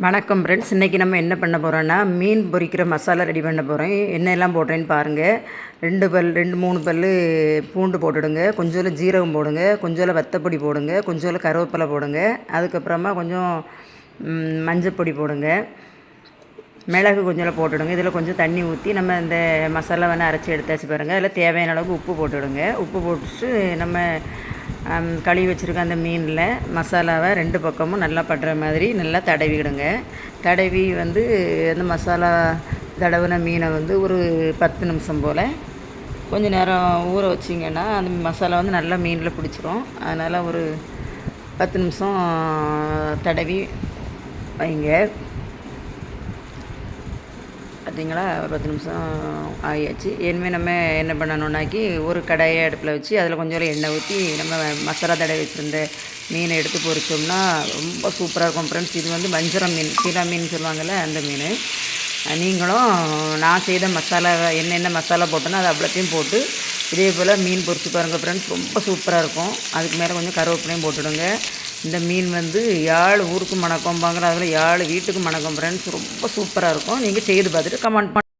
வணக்கம் ஃப்ரெண்ட்ஸ். இன்றைக்கி நம்ம என்ன பண்ண போகிறோன்னா மீன் பொரிக்கிற மசாலா ரெடி பண்ண போகிறோம். என்னெல்லாம் போடுறேன்னு பாருங்கள். 2 3 பல் பூண்டு போட்டுடுங்க, கொஞ்சோண்டு ஜீரகம் போடுங்க, கொஞ்சோண்டு வத்தப்பொடி போடுங்க, கொஞ்சோண்டு கருவேப்பிலை போடுங்க, அதுக்கப்புறமா கொஞ்சம் மஞ்சப்பொடி போடுங்க, மிளகு கொஞ்சோண்டு போட்டுவிடுங்க. இதில் கொஞ்சம் தண்ணி ஊற்றி நம்ம இந்த மசாலா வேணால் அரைச்சி எடுத்தாச்சு பாருங்கள். அதில் தேவையான அளவுக்கு உப்பு போட்டுவிடுங்க. உப்பு போட்டுட்டு நம்ம கழுவி வச்சுருக்க அந்த மீனில் மசாலாவை 2 பக்கமும் நல்லா படுற மாதிரி நல்லா தடவிடுங்க. தடவி அந்த மசாலா தடவின மீனை ஒரு 10 நிமிஷம் போல் கொஞ்சம் நேரம் ஊற வச்சிங்கன்னா அந்த மசாலா நல்லா மீனில் பிடிச்சிரும். அதனால் ஒரு 10 நிமிஷம் தடவி வைங்க. பார்த்திங்களா, ஒரு 10 நிமிஷம் ஆகியாச்சு. இனிமேல் நம்ம என்ன பண்ணணுன்னாக்கி ஒரு கடாயை அடுப்பில் வச்சு அதில் கொஞ்சம் எண்ணெய் ஊற்றி நம்ம மசாலா தடவை வச்சுருந்த மீனை எடுத்து பொரிச்சோம்னா ரொம்ப சூப்பராக இருக்கும் ஃப்ரெண்ட்ஸ். இது வஞ்சரம் மீன், சீலா மீன் சொல்லுவாங்கள்ல, அந்த மீன். நீங்களும் நான் செய்த மசாலா என்னென்ன மசாலா போட்டோன்னா அது அவ்வளோத்தையும் போட்டு இதே போல் மீன் பொரிச்சு பாருங்கள் ஃப்ரெண்ட்ஸ். ரொம்ப சூப்பராக இருக்கும். அதுக்கு மேலே கொஞ்சம் கருவேப்பிலையும் போட்டுவிடுங்க. இந்த மீன் யாழ் ஊருக்கு மணக்கம்பாங்கிற அதில் யாழ் வீட்டுக்கு மணக்கம் ஃப்ரெண்ட்ஸ். ரொம்ப சூப்பராக இருக்கும். நீங்கள் செய்து பார்த்துட்டு கமெண்ட்